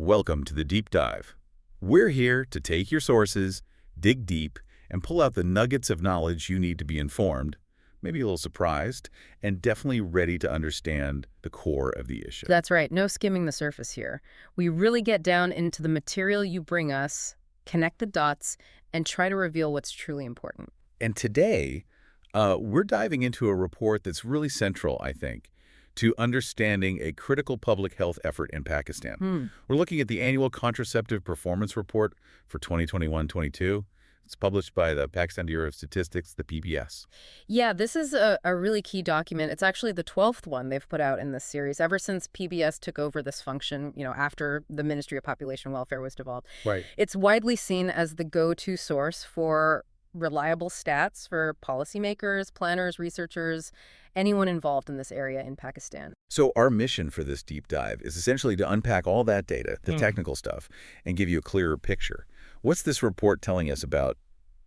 Welcome to the Deep Dive. We're here to take your sources, dig deep, and pull out the nuggets of knowledge you need to be informed, maybe a little surprised, and definitely ready to understand the core of the issue. That's right. No skimming the surface here. We really get down into the material you bring us, connect the dots, and try to reveal what's truly important. And today, we're diving into a report that's really central, I think, to understanding a critical public health effort in Pakistan. We're looking at the annual Contraceptive Performance Report for 2021-22. It's published by the Pakistan Bureau of Statistics, the PBS. Yeah, this is a really key document. It's actually the 12th one they've put out in this series, ever since PBS took over this function, after the Ministry of Population Welfare was devolved. Right. It's widely seen as the go-to source for reliable stats for policymakers, planners, researchers, anyone involved in this area in Pakistan. So our mission for this deep dive is essentially to unpack all that data, the technical stuff, and give you a clearer picture. What's this report telling us about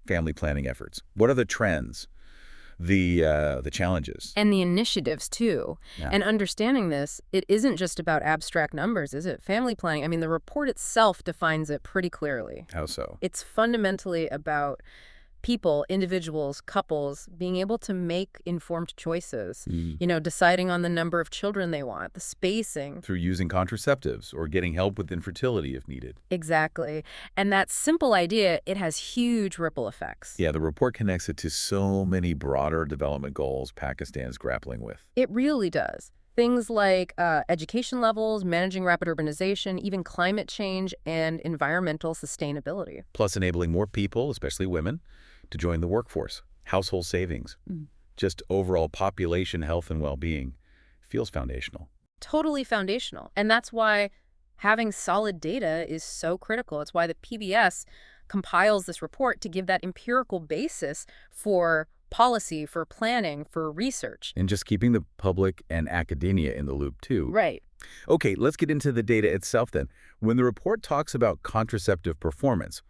family planning efforts? What are the trends, the challenges? And the initiatives, too. Yeah. And understanding this, it isn't just about abstract numbers, is it? Family planning, I mean, the report itself defines it pretty clearly. How so? It's fundamentally about people, individuals, couples, being able to make informed choices, deciding on the number of children they want, the spacing. Through using contraceptives or getting help with infertility if needed. Exactly. And that simple idea, it has huge ripple effects. Yeah, the report connects it to so many broader development goals Pakistan's grappling with. It really does. Things like education levels, managing rapid urbanization, even climate change and environmental sustainability. Plus enabling more people, especially women, to join the workforce, household savings, just overall population health and well-being feels foundational. Totally foundational. And that's why having solid data is so critical. It's why the PBS compiles this report to give that empirical basis for policy, for planning, for research. And just keeping the public and academia in the loop, too. Right. Okay, let's get into the data itself then. When the report talks about contraceptive performance,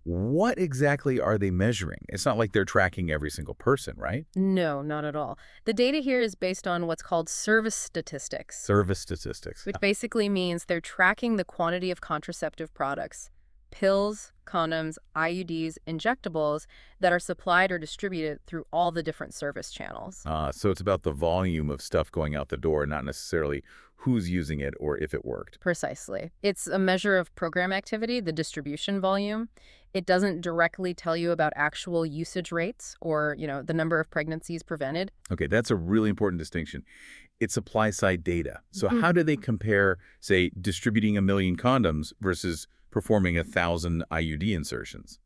what exactly are they measuring? It's not like they're tracking every single person, right? No, not at all. The data here is based on what's called service statistics. Service statistics. Which basically means they're tracking the quantity of contraceptive products, pills, condoms, IUDs, injectables that are supplied or distributed through all the different service channels. So it's about the volume of stuff going out the door, not necessarily who's using it or if it worked. Precisely. It's a measure of program activity, the distribution volume. It doesn't directly tell you about actual usage rates or, the number of pregnancies prevented. Okay, that's a really important distinction. It's supply-side data. So how do they compare, say, distributing 1 million condoms versus performing 1,000 IUD insertions?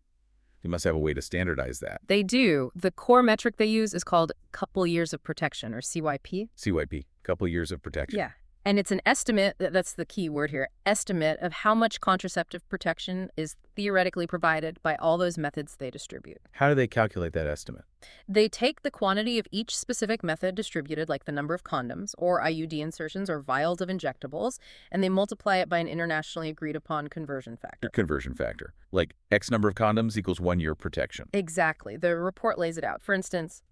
They must have a way to standardize that. They do. The core metric they use is called couple years of protection, or CYP. CYP, couple years of protection. Yeah. And it's an estimate, that's the key word here, estimate of how much contraceptive protection is theoretically provided by all those methods they distribute. How do they calculate that estimate? They take the quantity of each specific method distributed, like the number of condoms or IUD insertions or vials of injectables, and they multiply it by an internationally agreed upon conversion factor. Conversion factor. Like X number of condoms equals 1 year protection. Exactly. The report lays it out. For instance,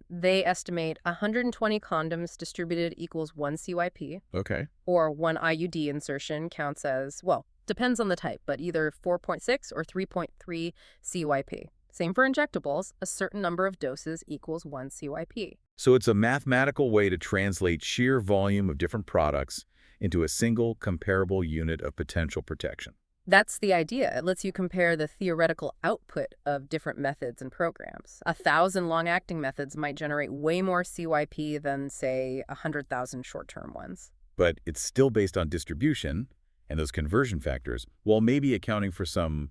they estimate 120 condoms distributed equals 1 CYP. Okay. Or 1 IUD insertion counts as, depends on the type, but either 4.6 or 3.3 CYP. Same for injectables. A certain number of doses equals 1 CYP. So it's a mathematical way to translate sheer volume of different products into a single comparable unit of potential protection. That's the idea. It lets you compare the theoretical output of different methods and programs. 1,000 long-acting methods might generate way more CYP than, say, 100,000 short-term ones. But it's still based on distribution and those conversion factors, while maybe accounting for some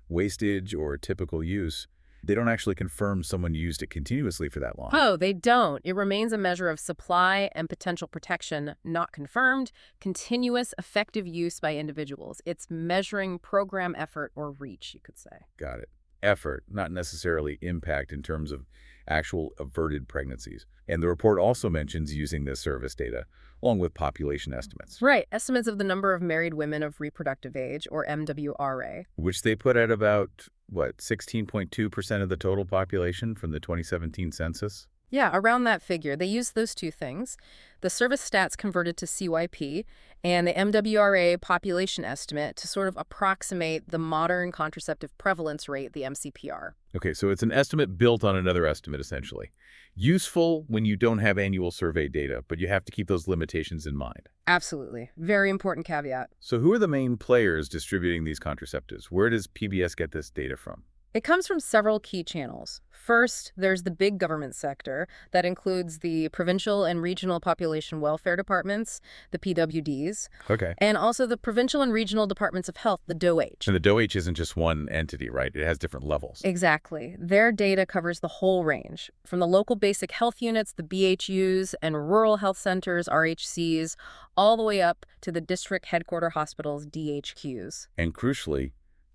wastage or typical use. They don't actually confirm someone used it continuously for that long. Oh, they don't. It remains a measure of supply and potential protection, not confirmed, continuous effective use by individuals. It's measuring program effort or reach, you could say. Got it. Effort, not necessarily impact in terms of actual averted pregnancies. And the report also mentions using this service data along with population estimates. Right. Estimates of the number of married women of reproductive age, or MWRA. Which they put at about, 16.2% of the total population from the 2017 census? Yeah, around that figure. They use those two things. The service stats converted to CYP and the MWRA population estimate to sort of approximate the modern contraceptive prevalence rate, the MCPR. Okay, so it's an estimate built on another estimate, essentially. Useful when you don't have annual survey data, but you have to keep those limitations in mind. Absolutely. Very important caveat. So who are the main players distributing these contraceptives? Where does PBS get this data from? It comes from several key channels. First, there's the big government sector that includes the provincial and regional population welfare departments, the PWDs, Okay. and also the provincial and regional departments of health, the DOH. And the DOH isn't just one entity, right? It has different levels. Exactly. Their data covers the whole range, from the local basic health units, the BHUs, and rural health centers, RHCs, all the way up to the district headquarter hospitals, DHQs. And crucially,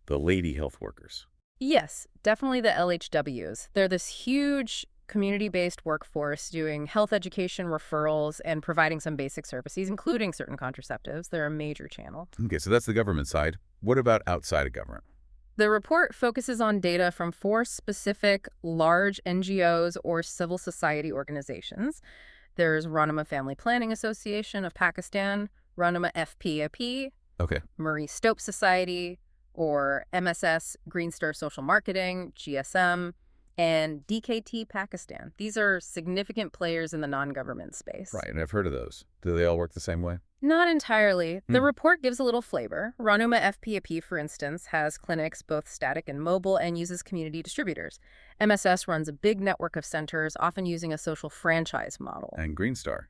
the lady health workers. Yes, definitely the LHWs. They're this huge community-based workforce doing health education referrals and providing some basic services, including certain contraceptives. They're a major channel. Okay, so that's the government side. What about outside of government? The report focuses on data from 4 specific large NGOs or civil society organizations. There's Ranuma Family Planning Association of Pakistan, Ranuma FPAP, Okay. Marie Stopes Society, or MSS, Green Star Social Marketing, GSM, and DKT Pakistan. These are significant players in the non-government space. Right, and I've heard of those. Do they all work the same way? Not entirely. The report gives a little flavor. Ranuma FPAP, for instance, has clinics both static and mobile and uses community distributors. MSS runs a big network of centers, often using a social franchise model. And Green Star.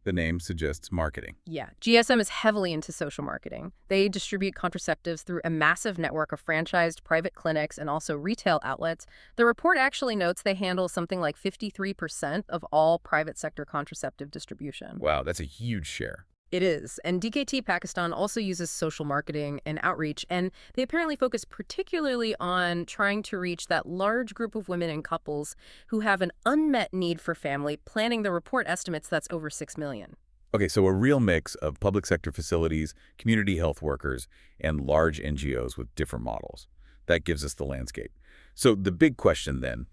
The name suggests marketing. Yeah, GSM is heavily into social marketing. They distribute contraceptives through a massive network of franchised private clinics and also retail outlets. The report actually notes they handle something like 53% of all private sector contraceptive distribution. Wow, that's a huge share. It is. And DKT Pakistan also uses social marketing and outreach, and they apparently focus particularly on trying to reach that large group of women and couples who have an unmet need for family planning. The report estimates that's over 6 million. Okay, so a real mix of public sector facilities, community health workers, and large NGOs with different models. That gives us the landscape. So the big question then,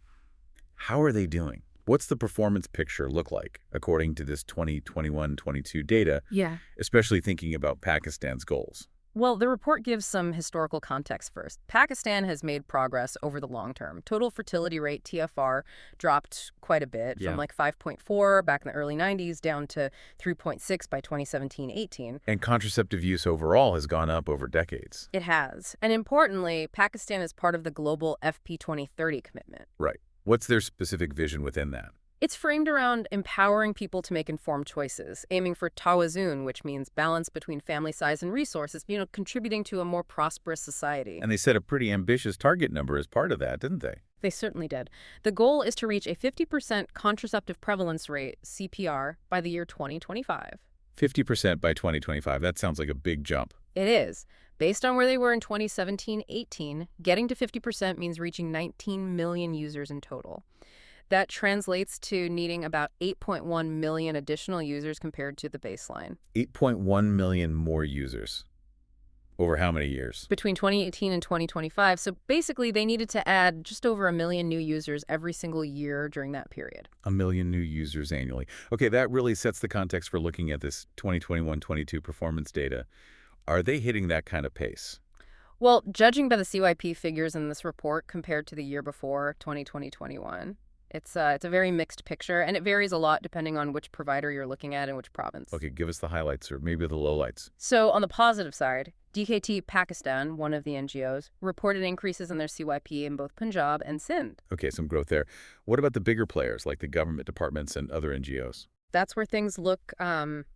how are they doing? What's the performance picture look like according to this 2021-22 data, Yeah. especially thinking about Pakistan's goals? Well, the report gives some historical context first. Pakistan has made progress over the long term. Total fertility rate, TFR, dropped quite a bit from like 5.4 back in the early 90s down to 3.6 by 2017-18. And contraceptive use overall has gone up over decades. It has. And importantly, Pakistan is part of the global FP 2030 commitment. Right. What's their specific vision within that? It's framed around empowering people to make informed choices, aiming for tawazun, which means balance between family size and resources, contributing to a more prosperous society. And they set a pretty ambitious target number as part of that, didn't they? They certainly did. The goal is to reach a 50% contraceptive prevalence rate, CPR, by the year 2025. 50% by 2025. That sounds like a big jump. It is. Based on where they were in 2017-18, getting to 50% means reaching 19 million users in total. That translates to needing about 8.1 million additional users compared to the baseline. 8.1 million more users. Over how many years? Between 2018 and 2025. So basically, they needed to add just over 1 million new users every single year during that period. 1 million new users annually. Okay, that really sets the context for looking at this 2021-22 performance data. Are they hitting that kind of pace? Well, judging by the CYP figures in this report compared to the year before, 2020-21, it's a very mixed picture, and it varies a lot depending on which provider you're looking at and which province. Okay, give us the highlights or maybe the lowlights. So on the positive side, DKT Pakistan, one of the NGOs, reported increases in their CYP in both Punjab and Sindh. Okay, some growth there. What about the bigger players like the government departments and other NGOs? That's where things look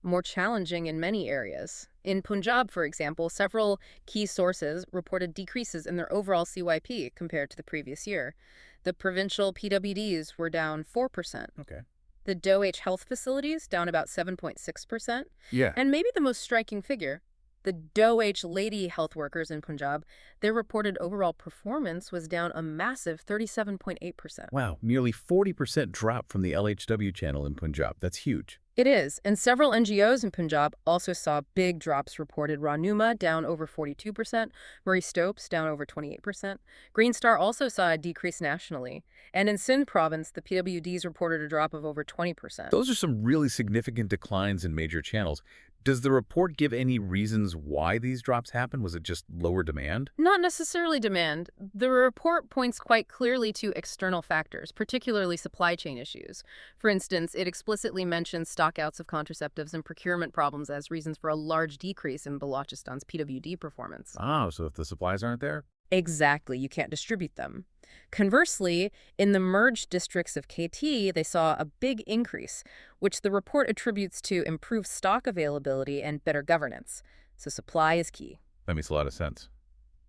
more challenging in many areas. In Punjab, for example, several key sources reported decreases in their overall CYP compared to the previous year. The provincial PWDs were down 4%. Okay. The DOH health facilities down about 7.6%. Yeah. And maybe the most striking figure, The DOH lady health workers in Punjab, their reported overall performance was down a massive 37.8%. Wow, nearly 40% drop from the LHW channel in Punjab. That's huge. It is, and several NGOs in Punjab also saw big drops reported. Rahnuma down over 42%, Murray Stopes down over 28%. Green Star also saw a decrease nationally. And in Sindh province, the PWDs reported a drop of over 20%. Those are some really significant declines in major channels. Does the report give any reasons why these drops happen? Was it just lower demand? Not necessarily demand. The report points quite clearly to external factors, particularly supply chain issues. For instance, it explicitly mentions stockouts of contraceptives and procurement problems as reasons for a large decrease in Balochistan's PWD performance. Oh, so if the supplies aren't there? Exactly, you can't distribute them. Conversely, in the merged districts of KT, they saw a big increase, which the report attributes to improved stock availability and better governance. So supply is key. That makes a lot of sense.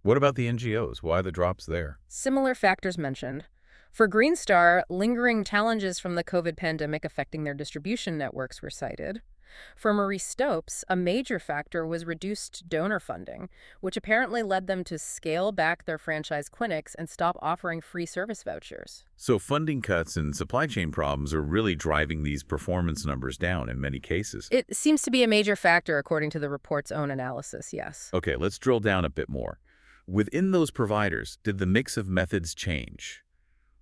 What about the NGOs? Why the drops there? Similar factors mentioned. For Green Star, lingering challenges from the COVID pandemic affecting their distribution networks were cited. For Marie Stopes, a major factor was reduced donor funding, which apparently led them to scale back their franchise clinics and stop offering free service vouchers. So funding cuts and supply chain problems are really driving these performance numbers down in many cases. It seems to be a major factor according to the report's own analysis, yes. Okay, let's drill down a bit more. Within those providers, did the mix of methods change?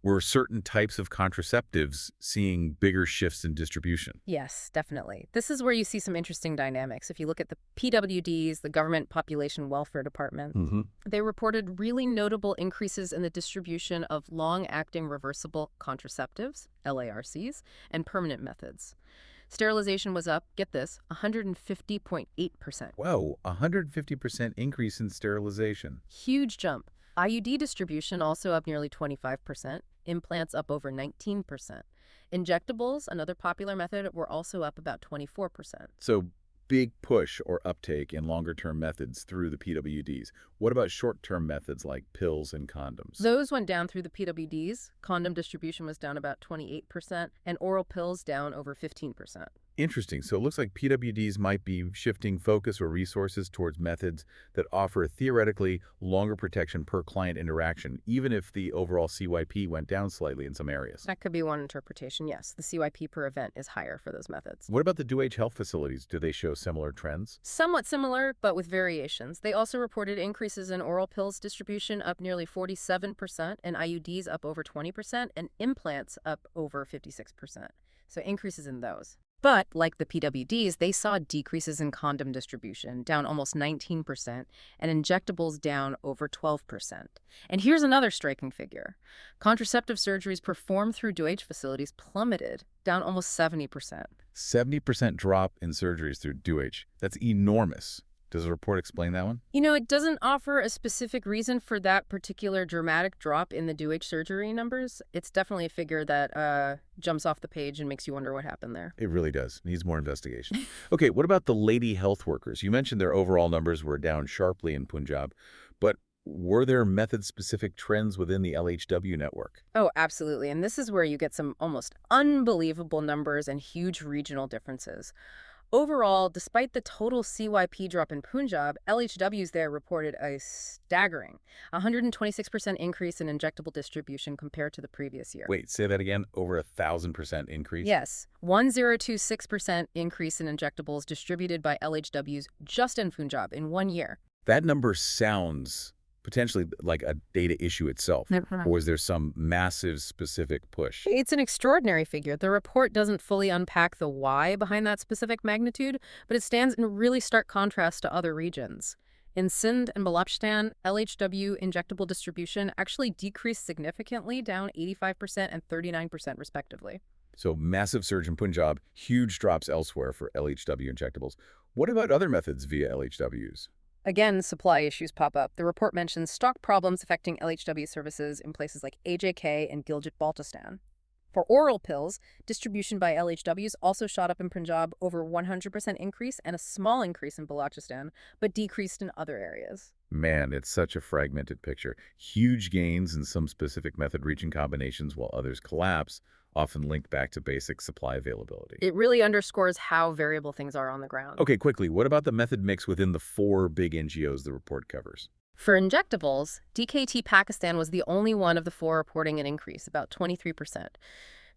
Were certain types of contraceptives seeing bigger shifts in distribution? Yes, definitely. This is where you see some interesting dynamics. If you look at the PWDs, the Government Population Welfare Department, they reported really notable increases in the distribution of long-acting reversible contraceptives, LARCs, and permanent methods. Sterilization was up, get this, 150.8%. Whoa, 150% increase in sterilization. Huge jump. IUD distribution also up nearly 25%. Implants up over 19%. Injectables, another popular method, were also up about 24%. So big push or uptake in longer-term methods through the PWDs. What about short-term methods like pills and condoms? Those went down through the PWDs. Condom distribution was down about 28%, and oral pills down over 15%. Interesting. So it looks like PWDs might be shifting focus or resources towards methods that offer theoretically longer protection per client interaction, even if the overall CYP went down slightly in some areas. That could be one interpretation, yes. The CYP per event is higher for those methods. What about the DOH health facilities? Do they show similar trends? Somewhat similar, but with variations. They also reported increases in oral pills distribution up nearly 47%, and IUDs up over 20%, and implants up over 56%. So increases in those. But, like the PWDs, they saw decreases in condom distribution, down almost 19%, and injectables down over 12%. And here's another striking figure. Contraceptive surgeries performed through DOH facilities plummeted, down almost 70%. 70% drop in surgeries through DOH. That's enormous. Does the report explain that one? You know, it doesn't offer a specific reason for that particular dramatic drop in the DOH surgery numbers. It's definitely a figure that jumps off the page and makes you wonder what happened there. It really does. Needs more investigation. Okay, what about the lady health workers? You mentioned their overall numbers were down sharply in Punjab, but were there method-specific trends within the LHW network? Oh, absolutely. And this is where you get some almost unbelievable numbers and huge regional differences. Overall, despite the total CYP drop in Punjab, LHWs there reported a staggering 126% increase in injectable distribution compared to the previous year. Wait, say that again? Over 1,000% increase? Yes, 1026% increase in injectables distributed by LHWs just in Punjab in 1 year. That number sounds potentially like a data issue itself, or was there some massive specific push? It's an extraordinary figure. The report doesn't fully unpack the why behind that specific magnitude, but it stands in really stark contrast to other regions. In Sindh and Balochistan, LHW injectable distribution actually decreased significantly, down 85% and 39% respectively. So massive surge in Punjab, huge drops elsewhere for LHW injectables. What about other methods via LHWs? Again, supply issues pop up. The report mentions stock problems affecting LHW services in places like AJK and Gilgit-Baltistan. For oral pills, distribution by LHWs also shot up in Punjab, over 100% increase, and a small increase in Balochistan, but decreased in other areas. Man, it's such a fragmented picture. Huge gains in some specific method reaching combinations while others collapse, often linked back to basic supply availability. It really underscores how variable things are on the ground. Okay, quickly, what about the method mix within the 4 big NGOs the report covers? For injectables, DKT Pakistan was the only one of the 4 reporting an increase, about 23%.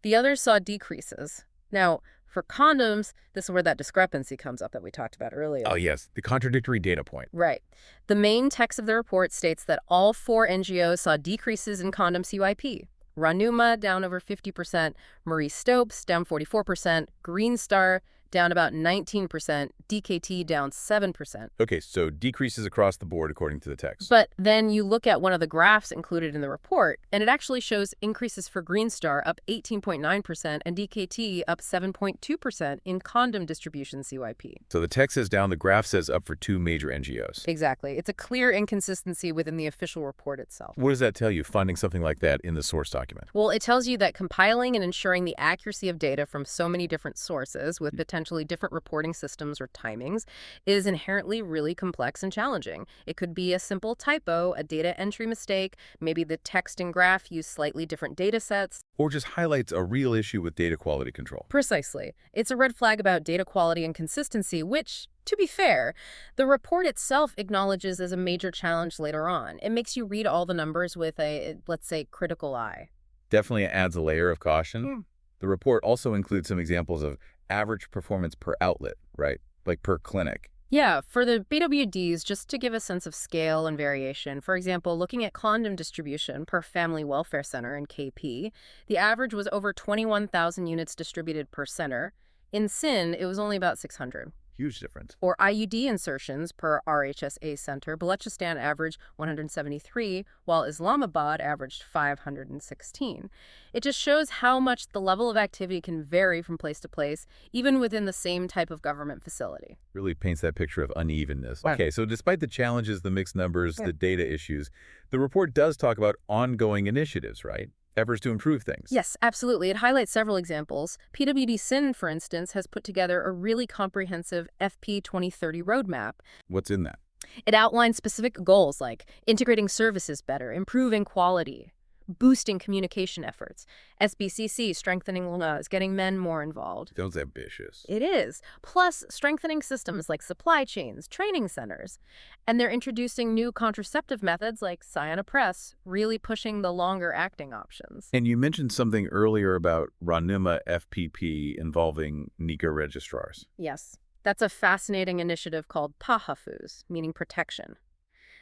The others saw decreases. Now, for condoms, this is where that discrepancy comes up that we talked about earlier. Oh, yes, the contradictory data point. Right. The main text of the report states that all 4 NGOs saw decreases in condom CYP. Ranuma down over 50%, Marie Stopes down 44%, Green Star down about 19%, DKT down 7%. Okay, so decreases across the board according to the text. But then you look at one of the graphs included in the report, and it actually shows increases for Green Star up 18.9% and DKT up 7.2% in condom distribution CYP. So the text says down, the graph says up for 2 major NGOs. Exactly. It's a clear inconsistency within the official report itself. What does that tell you, finding something like that in the source document? Well, it tells you that compiling and ensuring the accuracy of data from so many different sources with potentially different reporting systems or timings is inherently really complex and challenging. It could be a simple typo, a data entry mistake, maybe the text and graph use slightly different data sets. Or just highlights a real issue with data quality control. Precisely. It's a red flag about data quality and consistency, which, to be fair, the report itself acknowledges as a major challenge later on. It makes you read all the numbers with a, let's say, critical eye. Definitely adds a layer of caution. The report also includes some examples of average performance per outlet, right? Like per clinic. Yeah, for the BWDs, just to give a sense of scale and variation, for example, looking at condom distribution per family welfare center in KP, the average was over 21,000 units distributed per center. In SIN, it was only about 600. Huge difference. Or IUD insertions per RHSA center, Balochistan averaged 173, while Islamabad averaged 516. It just shows how much the level of activity can vary from place to place, even within the same type of government facility. Really paints that picture of unevenness. Wow. Okay, so despite the challenges, the mixed numbers, the data issues, the report does talk about ongoing initiatives, right? Efforts to improve things. Yes, absolutely. It highlights several examples. PWD SIN, for instance, has put together a really comprehensive FP 2030 roadmap. What's in that? It outlines specific goals like integrating services better, improving quality, boosting communication efforts, SBCC, strengthening laws, getting men more involved. Sounds ambitious. It is. Plus, strengthening systems like supply chains, training centers. And they're introducing new contraceptive methods like Cyanopress, really pushing the longer-acting options. And you mentioned something earlier about Ranuma FPP involving NICA registrars. Yes. That's a fascinating initiative called Tahafuz, meaning protection.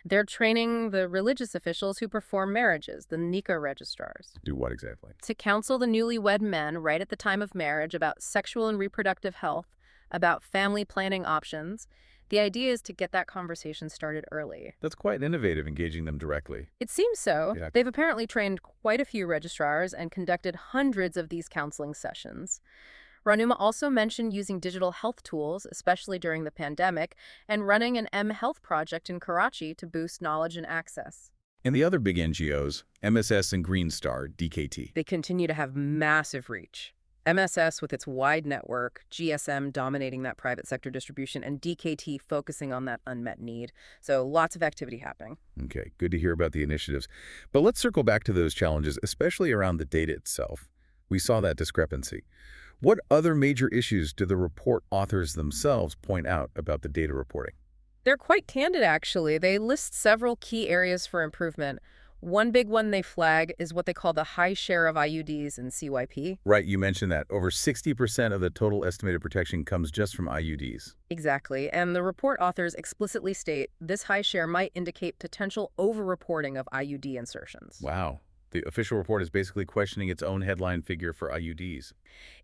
They're training the religious officials who perform marriages, the NICA registrars. Do what exactly? To counsel the newlywed men right at the time of marriage about sexual and reproductive health, about family planning options. The idea is to get that conversation started early. That's quite innovative, engaging them directly. It seems so. Yeah. They've apparently trained quite a few registrars and conducted hundreds of these counseling sessions. Ranuma also mentioned using digital health tools, especially during the pandemic, and running an M-Health project in Karachi to boost knowledge and access. And the other big NGOs, MSS and Green Star, DKT. They continue to have massive reach. MSS with its wide network, GSM dominating that private sector distribution, and DKT focusing on that unmet need. So lots of activity happening. Okay, good to hear about the initiatives. But let's circle back to those challenges, especially around the data itself. We saw that discrepancy. What other major issues do the report authors themselves point out about the data reporting? They're quite candid, actually. They list several key areas for improvement. One big one they flag is what they call the high share of IUDs in CYP. Right, you mentioned that. Over 60% of the total estimated protection comes just from IUDs. Exactly, and the report authors explicitly state this high share might indicate potential over-reporting of IUD insertions. Wow. The official report is basically questioning its own headline figure for IUDs.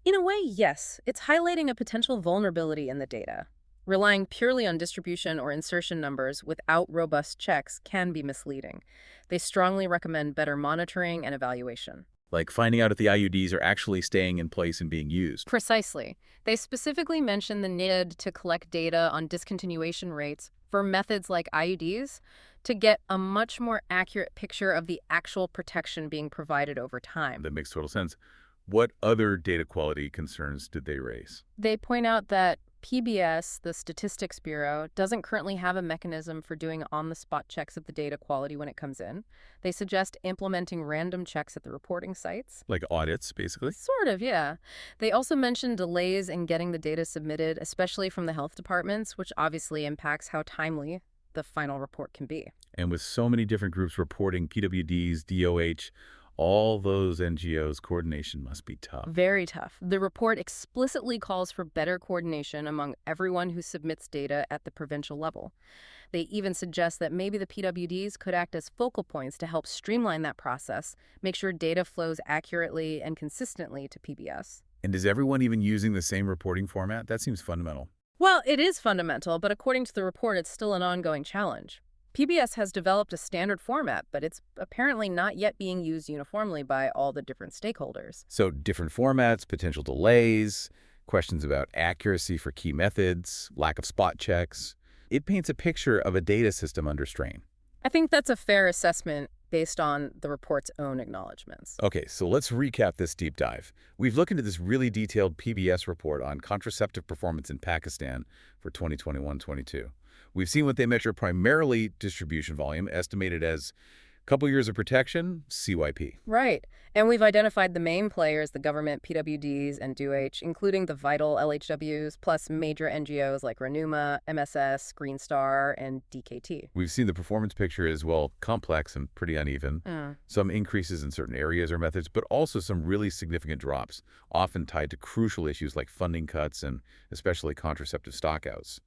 In a way, yes. It's highlighting a potential vulnerability in the data. Relying purely on distribution or insertion numbers without robust checks can be misleading. They strongly recommend better monitoring and evaluation. Like finding out if the IUDs are actually staying in place and being used. Precisely. They specifically mention the need to collect data on discontinuation rates for methods like IUDs to get a much more accurate picture of the actual protection being provided over time. That makes total sense. What other data quality concerns did they raise? They point out that PBS, the Statistics Bureau, doesn't currently have a mechanism for doing on-the-spot checks of the data quality when it comes in. They suggest implementing random checks at the reporting sites. Like audits, basically? Sort of, yeah. They also mentioned delays in getting the data submitted, especially from the health departments, which obviously impacts how timely the final report can be. And with so many different groups reporting PWDs, DOH, all those NGOs, coordination must be tough. Very tough. The report explicitly calls for better coordination among everyone who submits data at the provincial level. They even suggest that maybe the PWDs could act as focal points to help streamline that process, make sure data flows accurately and consistently to PBS. And is everyone even using the same reporting format? That seems fundamental. Well, it is fundamental, but according to the report, it's still an ongoing challenge. PBS has developed a standard format, but it's apparently not yet being used uniformly by all the different stakeholders. So different formats, potential delays, questions about accuracy for key methods, lack of spot checks. It paints a picture of a data system under strain. I think that's a fair assessment based on the report's own acknowledgments. Okay, so let's recap this deep dive. We've looked into this really detailed PBS report on contraceptive performance in Pakistan for 2021-22. We've seen what they measure, primarily distribution volume, estimated as a couple years of protection, CYP. Right. And we've identified the main players, the government, PWDs, and DOH, including the vital LHWs, plus major NGOs like Renuma, MSS, Green Star, and DKT. We've seen the performance picture is, well, complex and pretty uneven. Some increases in certain areas or methods, but also some really significant drops, often tied to crucial issues like funding cuts and especially contraceptive stockouts.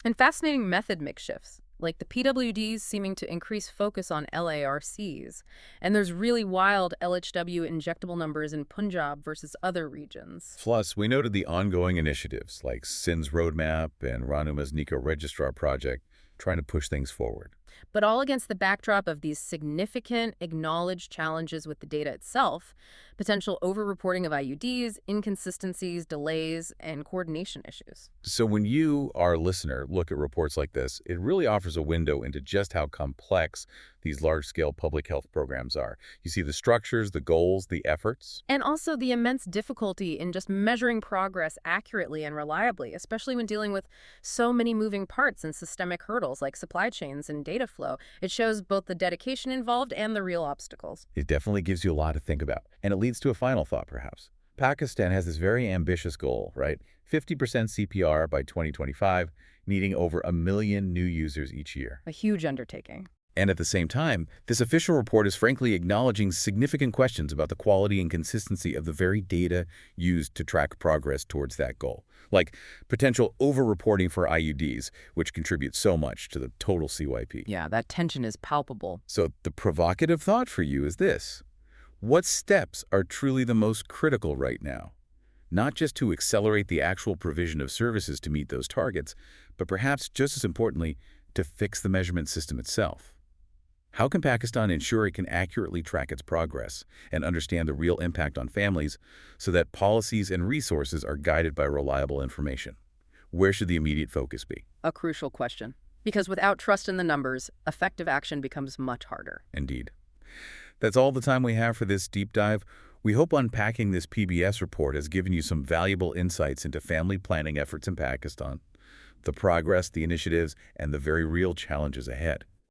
And fascinating method mix shifts, like the PWDs seeming to increase focus on LARCs. And there's really wild LHW injectable numbers in Punjab versus other regions. Plus, we noted the ongoing initiatives like SIN's Roadmap and Ranuma's NICO Registrar project trying to push things forward. But all against the backdrop of these significant, acknowledged challenges with the data itself, potential over-reporting of IUDs, inconsistencies, delays, and coordination issues. So when you, our listener, look at reports like this, it really offers a window into just how complex these large-scale public health programs are. You see the structures, the goals, the efforts. And also the immense difficulty in just measuring progress accurately and reliably, especially when dealing with so many moving parts and systemic hurdles like supply chains and data flow. It shows both the dedication involved and the real obstacles. It definitely gives you a lot to think about. And it leads to a final thought, perhaps. Pakistan has this very ambitious goal, right? 50% CPR by 2025, needing over 1 million new users each year. A huge undertaking. And at the same time, this official report is frankly acknowledging significant questions about the quality and consistency of the very data used to track progress towards that goal, like potential over-reporting for IUDs, which contribute so much to the total CYP. Yeah, that tension is palpable. So the provocative thought for you is this. What steps are truly the most critical right now? Not just to accelerate the actual provision of services to meet those targets, but perhaps just as importantly, to fix the measurement system itself. How can Pakistan ensure it can accurately track its progress and understand the real impact on families so that policies and resources are guided by reliable information? Where should the immediate focus be? A crucial question. Because without trust in the numbers, effective action becomes much harder. Indeed. That's all the time we have for this deep dive. We hope unpacking this PBS report has given you some valuable insights into family planning efforts in Pakistan, the progress, the initiatives, and the very real challenges ahead.